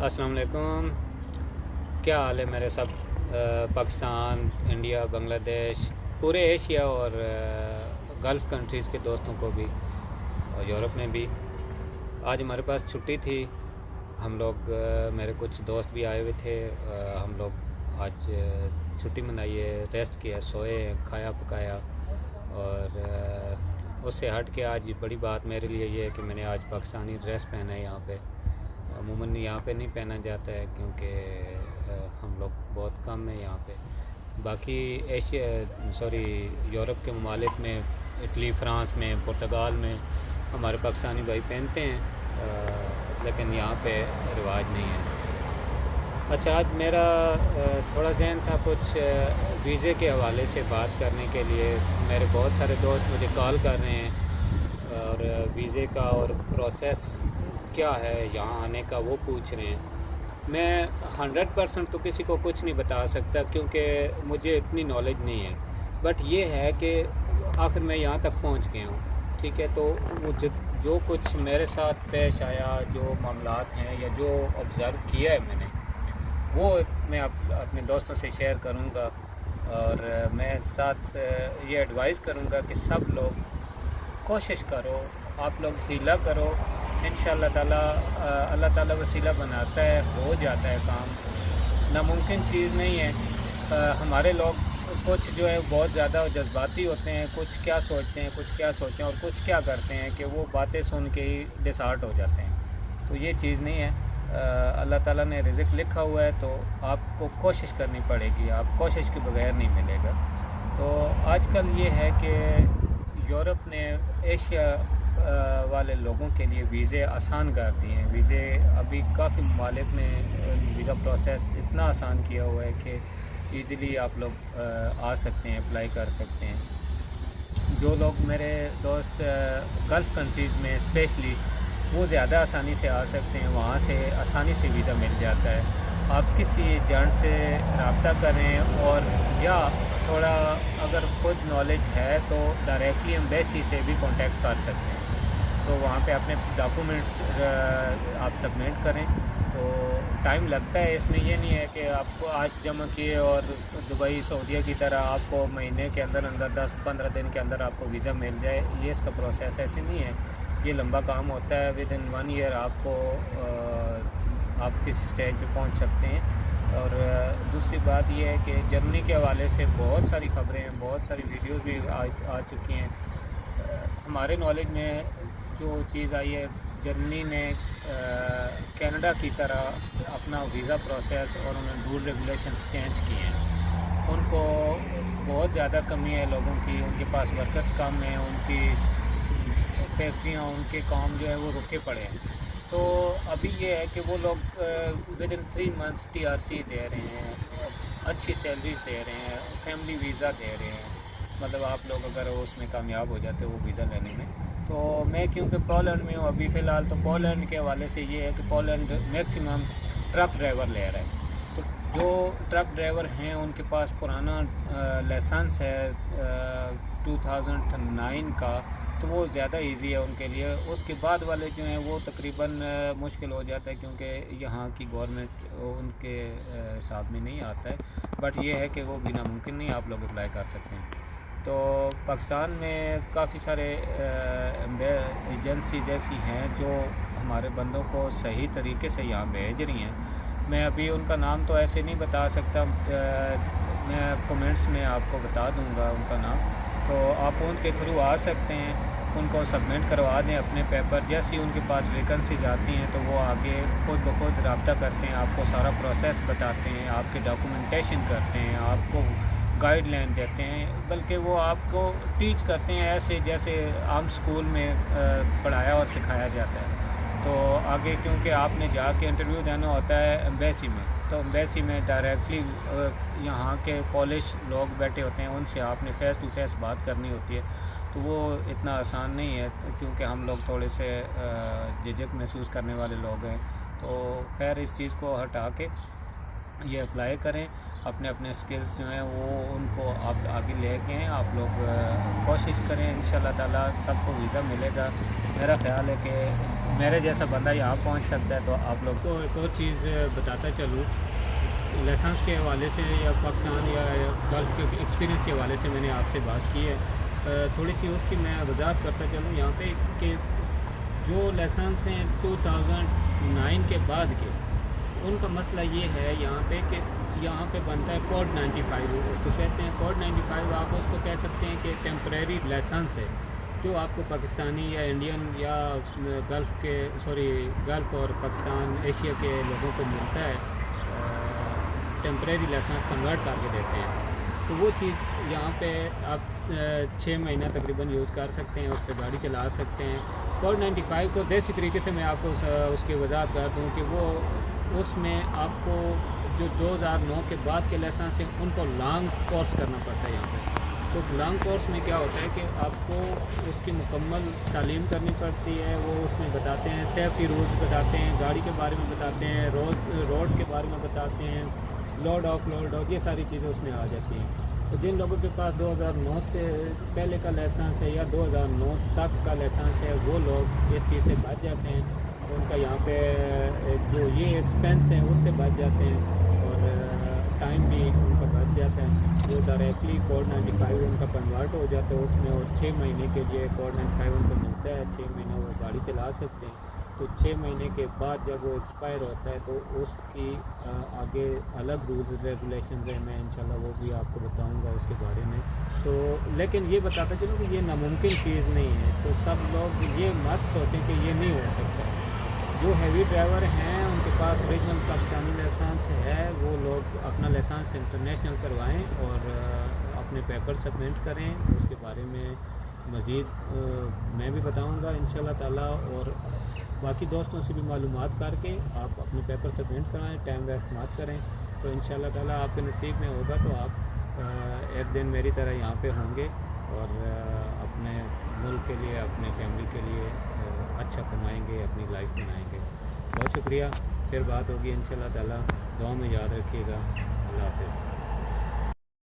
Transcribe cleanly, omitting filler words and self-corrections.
السلام علیکم، کیا حال ہے میرے سب پاکستان، انڈیا، بنگلہ دیش، پورے ایشیا اور گلف کنٹریز کے دوستوں کو بھی اور یورپ میں بھی۔ آج ہمارے پاس چھٹی تھی، ہم لوگ میرے کچھ دوست بھی آئے ہوئے تھے۔ ہم لوگ آج چھٹی منائی ہے، ریسٹ کیا، سوئے، کھایا پکایا، اور اس سے ہٹ کے آج بڑی بات میرے لیے یہ ہے کہ میں نے آج پاکستانی ڈریس پہنا ہے یہاں پہ۔ عموماً یہاں پہ نہیں پہنا جاتا ہے کیونکہ ہم لوگ بہت کم ہیں یہاں پہ۔ باقی یورپ کے ممالک میں، اٹلی، فرانس میں، پرتگال میں ہمارے پاکستانی بھائی پہنتے ہیں، لیکن یہاں پہ رواج نہیں ہے۔ اچھا، آج میرا تھوڑا ذہن تھا کچھ ویزے کے حوالے سے بات کرنے کے لیے۔ میرے بہت سارے دوست مجھے کال کر رہے ہیں اور ویزے کا اور پروسیس کیا ہے یہاں آنے کا وہ پوچھ رہے ہیں۔ میں 100% تو کسی کو کچھ نہیں بتا سکتا کیونکہ مجھے اتنی نالج نہیں ہے، بٹ یہ ہے کہ آخر میں یہاں تک پہنچ گیا ہوں، ٹھیک ہے؟ تو وہ جو کچھ میرے ساتھ پیش آیا، جو معاملات ہیں یا جو آبزرو کیا ہے میں نے، وہ میں اپنے دوستوں سے شیئر کروں گا، اور میں ساتھ یہ ایڈوائز کروں گا کہ سب لوگ کوشش کرو، آپ لوگ ہیلہ کرو، انشاءاللہ تعالیٰ اللہ تعالیٰ وسیلہ بناتا ہے، ہو جاتا ہے کام، ناممکن چیز نہیں ہے۔ ہمارے لوگ کچھ جو ہے بہت زیادہ جذباتی ہوتے ہیں، کچھ کیا سوچتے ہیں، اور کچھ کیا کرتے ہیں کہ وہ باتیں سن کے ہی ڈسہارٹ ہو جاتے ہیں۔ تو یہ چیز نہیں ہے، اللہ تعالیٰ نے رزق لکھا ہوا ہے تو آپ کو کوشش کرنی پڑے گی، آپ کوشش کے بغیر نہیں ملے گا۔ تو آج کل یہ ہے کہ یورپ نے ایشیا والے لوگوں کے لیے ویزے آسان کر دیے ہیں۔ ویزے ابھی کافی ممالک نے ویزا پروسیس اتنا آسان کیا ہوا ہے کہ ایزیلی آپ لوگ آ سکتے ہیں، اپلائی کر سکتے ہیں۔ جو لوگ میرے دوست گلف کنٹریز میں اسپیشلی، وہ زیادہ آسانی سے آ سکتے ہیں، وہاں سے آسانی سے ویزا مل جاتا ہے۔ آپ کسی ایجنٹ سے رابطہ کریں، اور یا تھوڑا اگر خود نالج ہے تو ڈائریکٹلی ایمبیسی سے بھی کانٹیکٹ کر سکتے ہیں۔ تو وہاں پہ اپنے ڈاکومنٹس آپ سبمٹ کریں، تو ٹائم لگتا ہے، اس میں یہ نہیں ہے کہ آپ کو آج جمع کیے اور دبئی، سعودیہ کی طرح آپ کو مہینے کے اندر 10-15 دن کے اندر آپ کو ویزا مل جائے۔ یہ اس کا پروسیس ایسے نہیں ہے، یہ لمبا کام ہوتا ہے۔ ود ان 1 ایئر آپ کس اسٹیج پہ پہنچ سکتے ہیں۔ اور دوسری بات یہ ہے کہ جرمنی کے حوالے سے بہت ساری خبریں ہیں، بہت ساری ویڈیوز بھی آ چکی ہیں۔ ہمارے نالج میں جو چیز آئی ہے، جرمنی نے کینیڈا کی طرح اپنا ویزا پروسیس اور انہوں نے رول ریگولیشنز چینج کیے ہیں۔ ان کو بہت زیادہ کمی ہے لوگوں کی، ان کے پاس ورکرز کم ہیں، ان کی فیکٹریاں، ان کے کام جو ہے وہ رکے پڑے ہیں۔ تو ابھی یہ ہے کہ وہ لوگ ود ان 3 months TRC دے رہے ہیں، اچھی سیلریز دے رہے ہیں، فیملی ویزا دے رہے ہیں۔ مطلب آپ لوگ اگر اس میں کامیاب ہو جاتے ہو وہ ویزا لینے میں۔ تو میں کیونکہ پولینڈ میں ہوں ابھی فی الحال، تو پولینڈ کے حوالے سے یہ ہے کہ پولینڈ میکسیمم ٹرک ڈرائیور لے رہا ہے۔ تو جو ٹرک ڈرائیور ہیں ان کے پاس پرانا لائسنس ہے 2009 کا، تو وہ زیادہ ایزی ہے ان کے لیے۔ اس کے بعد والے جو ہیں وہ تقریباً مشکل ہو جاتا ہے، کیونکہ یہاں کی گورنمنٹ ان کے حساب میں نہیں آتا ہے، بٹ یہ ہے کہ وہ بھی ناممکن نہیں، آپ لوگ اپلائی کر سکتے ہیں۔ تو پاکستان میں کافی سارے ایجنسیز ایسی ہیں جو ہمارے بندوں کو صحیح طریقے سے یہاں بھیج رہی ہیں۔ میں ابھی ان کا نام تو ایسے نہیں بتا سکتا، میں کمنٹس میں آپ کو بتا دوں گا ان کا نام، تو آپ ان کے تھرو آ سکتے ہیں، ان کو سبمٹ کروا دیں اپنے پیپر۔ جیسے ہی ان کے پاس ویکنسیز آتی ہیں تو وہ آگے خود بخود رابطہ کرتے ہیں، آپ کو سارا پروسیس بتاتے ہیں، آپ کے ڈاکومنٹیشن کرتے ہیں، آپ کو گائیڈ لائن دیتے ہیں، بلکہ وہ آپ کو ٹیچ کرتے ہیں ایسے جیسے عام اسکول میں پڑھایا اور سکھایا جاتا ہے۔ تو آگے کیونکہ آپ نے جا کے انٹرویو دینا ہوتا ہے ایمبیسی میں، تو ایمبیسی میں ڈائریکٹلی یہاں کے پولش لوگ بیٹھے ہوتے ہیں، ان سے آپ نے فیس ٹو فیس بات کرنی ہوتی ہے، تو وہ اتنا آسان نہیں ہے، کیونکہ ہم لوگ تھوڑے سے جھجک محسوس کرنے والے لوگ ہیں۔ تو خیر، اس چیز کو ہٹا کے یہ اپلائی کریں، اپنے سکلز جو ہیں وہ ان کو آپ آگے لے کے ہیں، آپ لوگ کوشش کریں، انشاءاللہ تعالیٰ سب کو ویزا ملے گا۔ میرا خیال ہے کہ میرے جیسا بندہ یہاں پہنچ سکتا ہے. تو آپ لوگ کو ایک اور چیز بتاتا چلوں، لائسنس کے حوالے سے یا پاکستان یا گلف کے ایکسپیرینس کے حوالے سے میں نے آپ سے بات کی ہے. تھوڑی سی اس کی میں وضاحت کرتا چلوں یہاں پہ کہ جو لائسنس ہیں 2009 کے بعد کے، ان کا مسئلہ یہ ہے یہاں پہ کہ یہاں پہ بنتا ہے کوڈ 95. اس کو کہتے ہیں کوڈ 95. آپ اس کو کہہ سکتے ہیں کہ ٹیمپریری لائسنس ہے جو آپ کو پاکستانی یا انڈین یا گلف اور پاکستان ایشیا کے لوگوں کو ملتا ہے. ٹیمپریری لائسنس کنورٹ کر کے دیتے ہیں. تو وہ چیز یہاں پہ آپ 6 مہینہ تقریباً یوز کر سکتے ہیں، اس پہ گاڑی چلا سکتے ہیں. کوڈ 95 کو دیسی طریقے سے میں آپ کو اس کی وضاحت کر دوں کہ وہ اس میں آپ کو جو 2009 کے بعد کے لائسنس ہیں ان کو لانگ کورس کرنا پڑتا ہے یہاں پہ. تو لانگ کورس میں کیا ہوتا ہے کہ آپ کو اس کی مکمل تعلیم کرنی پڑتی ہے. وہ اس میں بتاتے ہیں سیفٹی رولز بتاتے ہیں، گاڑی کے بارے میں بتاتے ہیں، روڈ کے بارے میں بتاتے ہیں، لوڈ آف یہ ساری چیزیں اس میں آ جاتی ہیں. تو جن لوگوں کے پاس 2009 سے پہلے کا لائسنس ہے یا 2009 تک کا لائسنس ہے وہ لوگ اس چیز سے بچ جاتے ہیں. ان کا یہاں پہ جو یہ ایکسپینس ہے اس سے بچ جاتے ہیں اور ٹائم بھی ان کا بچ جاتا ہے. وہ ڈائریکٹلی کوڈ 95 ان کا کنورٹ ہو جاتا ہے اس میں، اور 6 مہینے کے لیے کوڈ 95 ان کو ملتا ہے. 6 مہینہ وہ گاڑی چلا سکتے ہیں. تو 6 مہینے کے بعد جب وہ ایکسپائر ہوتا ہے تو اس کی آگے الگ رولز ریگولیشنز ہیں. میں انشاءاللہ وہ بھی آپ کو بتاؤں گا اس کے بارے میں. تو لیکن یہ بتاتا چلوں کہ یہ ناممکن چیز نہیں ہے. تو سب لوگ یہ مت سوچیں کہ یہ نہیں ہو سکتا. جو ہیوی ڈرائیور ہیں ان کے پاس اوریجنل پاکستانی لائسنس ہے وہ لوگ اپنا لائسنس انٹرنیشنل کروائیں اور اپنے پیپر سبمٹ کریں. اس کے بارے میں مزید میں بھی بتاؤں گا انشاءاللہ تعالیٰ، اور باقی دوستوں سے بھی معلومات کر کے آپ اپنے پیپر سبمٹ کرائیں. ٹائم ویسٹ مت کریں. تو انشاءاللہ تعالیٰ آپ کے نصیب میں ہوگا تو آپ ایک دن میری طرح یہاں پہ ہوں گے اور اپنے ملک کے لیے، اپنے فیملی کے لیے اچھا کمائیں گے، اپنی لائف بنائیں گے. بہت شکریہ. پھر بات ہوگی انشاءاللہ تعالیٰ. دعا میں یاد رکھیے گا. اللہ حافظ.